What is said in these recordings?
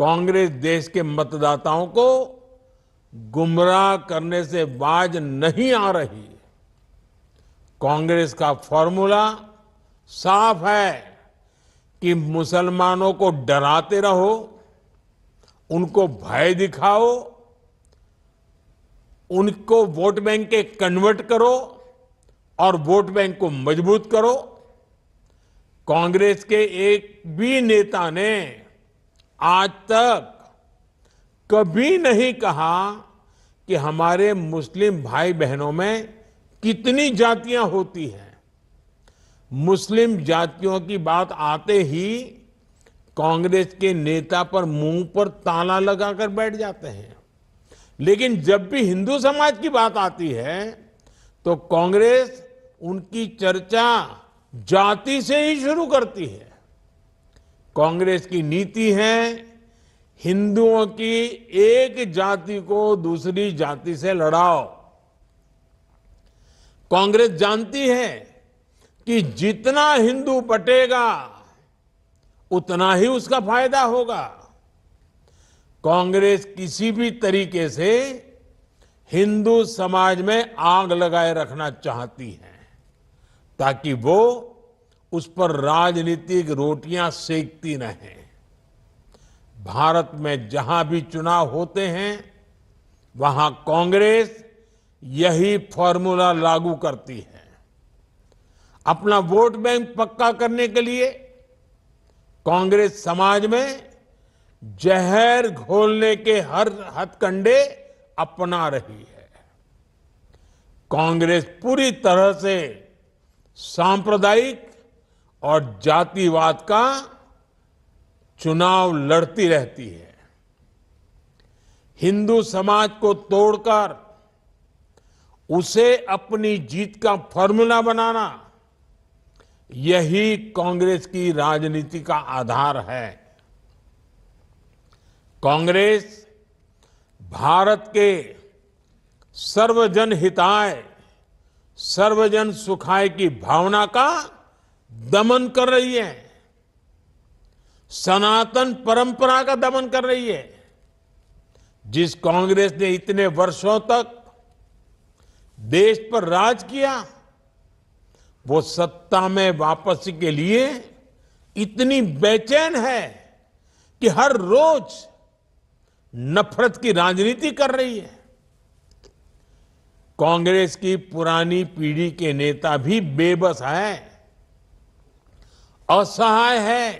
कांग्रेस देश के मतदाताओं को गुमराह करने से बाज नहीं आ रही। कांग्रेस का फॉर्मूला साफ है कि मुसलमानों को डराते रहो, उनको भय दिखाओ, उनको वोट बैंक के कन्वर्ट करो और वोट बैंक को मजबूत करो। कांग्रेस के एक भी नेता ने आज तक कभी नहीं कहा कि हमारे मुस्लिम भाई बहनों में कितनी जातियां होती हैं। मुस्लिम जातियों की बात आते ही कांग्रेस के नेता पर मुंह पर ताला लगाकर बैठ जाते हैं। लेकिन जब भी हिंदू समाज की बात आती है तो कांग्रेस उनकी चर्चा जाति से ही शुरू करती है। कांग्रेस की नीति है हिंदुओं की एक जाति को दूसरी जाति से लड़ाओ। कांग्रेस जानती है कि जितना हिंदू बटेगा उतना ही उसका फायदा होगा। कांग्रेस किसी भी तरीके से हिंदू समाज में आग लगाए रखना चाहती है ताकि वो उस पर राजनीतिक रोटियां सेकती रहें। भारत में जहां भी चुनाव होते हैं वहां कांग्रेस यही फॉर्मूला लागू करती है। अपना वोट बैंक पक्का करने के लिए कांग्रेस समाज में जहर घोलने के हर हथकंडे अपना रही है। कांग्रेस पूरी तरह से सांप्रदायिक और जातिवाद का चुनाव लड़ती रहती है। हिंदू समाज को तोड़कर उसे अपनी जीत का फॉर्मूला बनाना, यही कांग्रेस की राजनीति का आधार है। कांग्रेस भारत के सर्वजन हिताय, सर्वजन सुखाय की भावना का दमन कर रही है, सनातन परंपरा का दमन कर रही है। जिस कांग्रेस ने इतने वर्षों तक देश पर राज किया, वो सत्ता में वापसी के लिए इतनी बेचैन है कि हर रोज नफरत की राजनीति कर रही है। कांग्रेस की पुरानी पीढ़ी के नेता भी बेबस है, असहाय है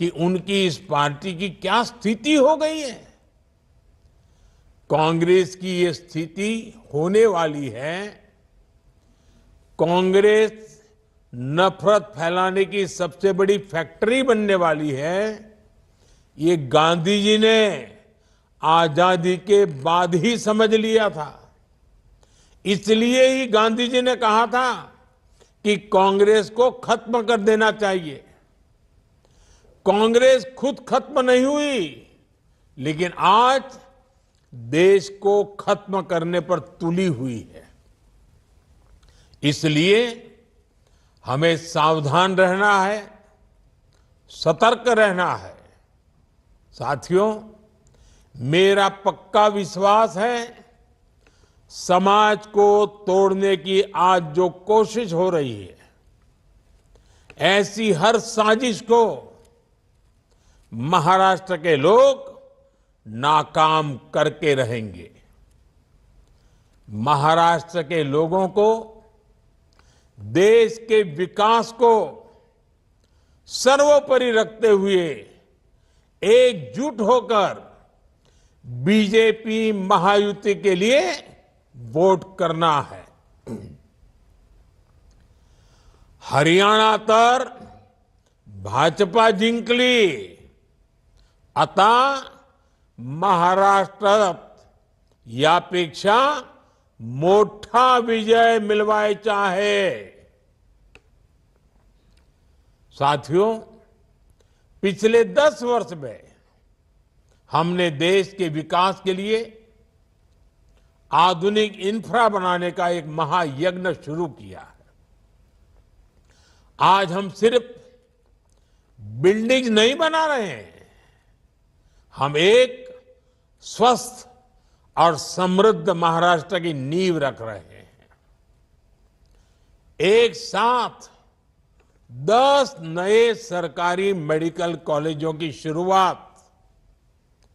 कि उनकी इस पार्टी की क्या स्थिति हो गई है। कांग्रेस की ये स्थिति होने वाली है। कांग्रेस नफरत फैलाने की सबसे बड़ी फैक्ट्री बनने वाली है। ये गांधी जी ने आजादी के बाद ही समझ लिया था। इसलिए ही गांधी जी ने कहा था कि कांग्रेस को खत्म कर देना चाहिए। कांग्रेस खुद खत्म नहीं हुई, लेकिन आज देश को खत्म करने पर तुली हुई है। इसलिए हमें सावधान रहना है, सतर्क रहना है। साथियों, मेरा पक्का विश्वास है समाज को तोड़ने की आज जो कोशिश हो रही है, ऐसी हर साजिश को महाराष्ट्र के लोग नाकाम करके रहेंगे। महाराष्ट्र के लोगों को देश के विकास को सर्वोपरि रखते हुए एकजुट होकर बीजेपी महायुति के लिए वोट करना है। हरियाणा तर भाजपा जिंकली, आता महाराष्ट्रात यापेक्षा मोठा विजय मिलवायचा आहे। साथियों, पिछले 10 वर्ष में हमने देश के विकास के लिए आधुनिक इंफ्रा बनाने का एक महायज्ञ शुरू किया है। आज हम सिर्फ बिल्डिंग नहीं बना रहे हैं, हम एक स्वस्थ और समृद्ध महाराष्ट्र की नींव रख रहे हैं। एक साथ 10 नए सरकारी मेडिकल कॉलेजों की शुरुआत,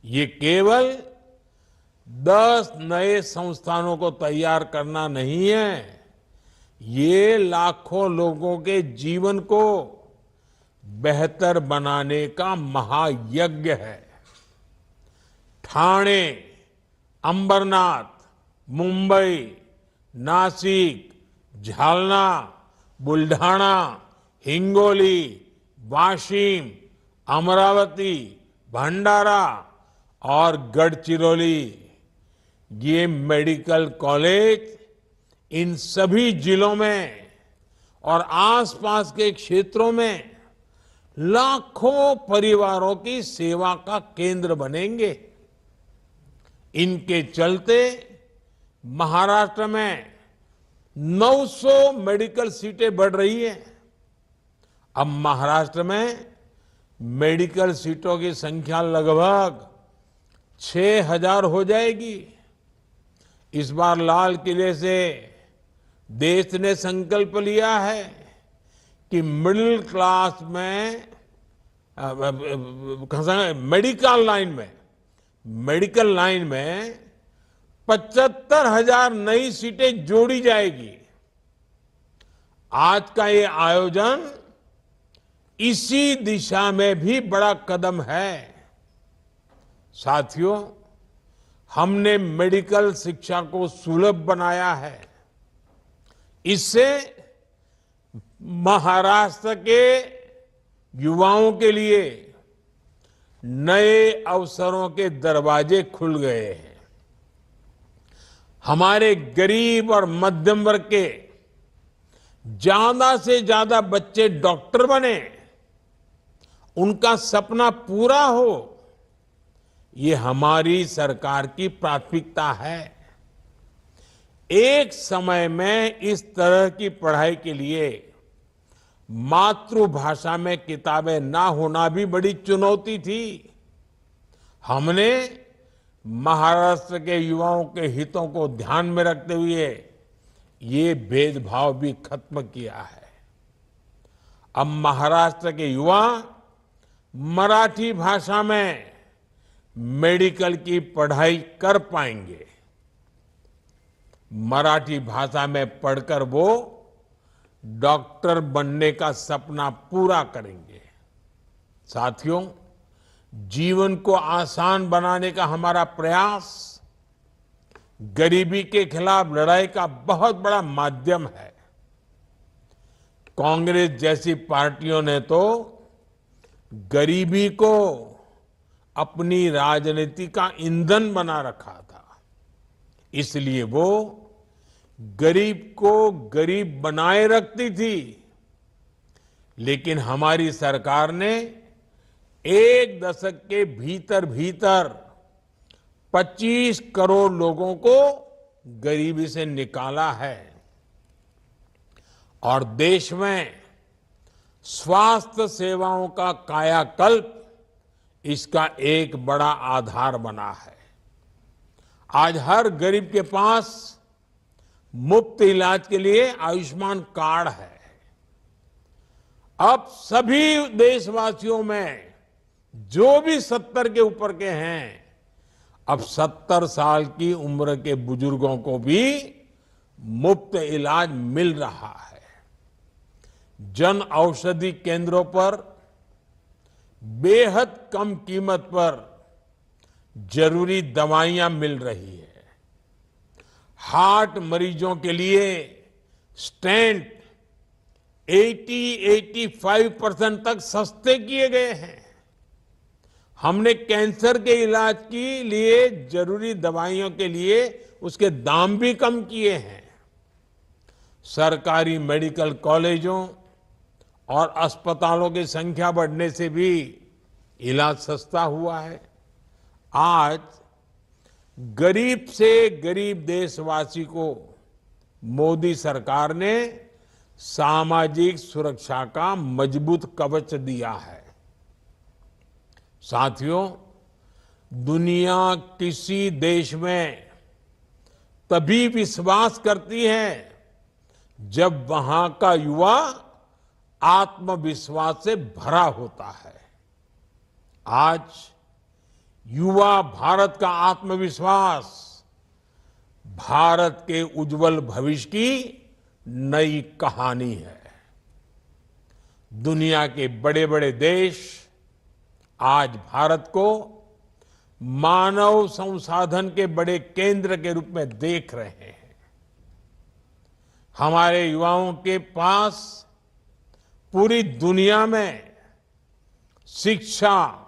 ये केवल 10 नए संस्थानों को तैयार करना नहीं है, ये लाखों लोगों के जीवन को बेहतर बनाने का महायज्ञ है। ठाणे, अंबरनाथ, मुंबई, नासिक, झालना, बुल्ढाना, हिंगोली, वाशिम, अमरावती, भंडारा और गढ़चिरौली, ये मेडिकल कॉलेज इन सभी जिलों में और आसपास के क्षेत्रों में लाखों परिवारों की सेवा का केंद्र बनेंगे। इनके चलते महाराष्ट्र में 900 मेडिकल सीटें बढ़ रही हैं। अब महाराष्ट्र में मेडिकल सीटों की संख्या लगभग 6000 हो जाएगी। इस बार लाल किले से देश ने संकल्प लिया है कि मिडिल क्लास में मेडिकल लाइन में 75,000 नई सीटें जोड़ी जाएगी। आज का ये आयोजन इसी दिशा में भी बड़ा कदम है। साथियों, हमने मेडिकल शिक्षा को सुलभ बनाया है। इससे महाराष्ट्र के युवाओं के लिए नए अवसरों के दरवाजे खुल गए हैं। हमारे गरीब और मध्यम वर्ग के ज्यादा से ज्यादा बच्चे डॉक्टर बने, उनका सपना पूरा हो, ये हमारी सरकार की प्राथमिकता है। एक समय में इस तरह की पढ़ाई के लिए मातृभाषा में किताबें ना होना भी बड़ी चुनौती थी। हमने महाराष्ट्र के युवाओं के हितों को ध्यान में रखते हुए ये भेदभाव भी खत्म किया है। अब महाराष्ट्र के युवा मराठी भाषा में मेडिकल की पढ़ाई कर पाएंगे। मराठी भाषा में पढ़कर वो डॉक्टर बनने का सपना पूरा करेंगे। साथियों, जीवन को आसान बनाने का हमारा प्रयास गरीबी के खिलाफ लड़ाई का बहुत बड़ा माध्यम है। कांग्रेस जैसी पार्टियों ने तो गरीबी को अपनी राजनीति का ईंधन बना रखा था, इसलिए वो गरीब को गरीब बनाए रखती थी। लेकिन हमारी सरकार ने एक दशक के भीतर भीतर 25 करोड़ लोगों को गरीबी से निकाला है और देश में स्वास्थ्य सेवाओं का कायाकल्प इसका एक बड़ा आधार बना है। आज हर गरीब के पास मुफ्त इलाज के लिए आयुष्मान कार्ड है। अब सभी देशवासियों में जो भी 70 के ऊपर के हैं, अब 70 साल की उम्र के बुजुर्गों को भी मुफ्त इलाज मिल रहा है। जन औषधि केंद्रों पर बेहद कम कीमत पर जरूरी दवाइयां मिल रही है। हार्ट मरीजों के लिए स्टेंट 80-85% तक सस्ते किए गए हैं। हमने कैंसर के इलाज के लिए जरूरी दवाइयों के लिए उसके दाम भी कम किए हैं। सरकारी मेडिकल कॉलेजों और अस्पतालों की संख्या बढ़ने से भी इलाज सस्ता हुआ है। आज गरीब से गरीब देशवासी को मोदी सरकार ने सामाजिक सुरक्षा का मजबूत कवच दिया है। साथियों, दुनिया किसी देश में तभी विश्वास करती है जब वहां का युवा आत्मविश्वास से भरा होता है। आज युवा भारत का आत्मविश्वास भारत के उज्जवल भविष्य की नई कहानी है। दुनिया के बड़े बड़े देश आज भारत को मानव संसाधन के बड़े केंद्र के रूप में देख रहे हैं। हमारे युवाओं के पास पूरी दुनिया में शिक्षा,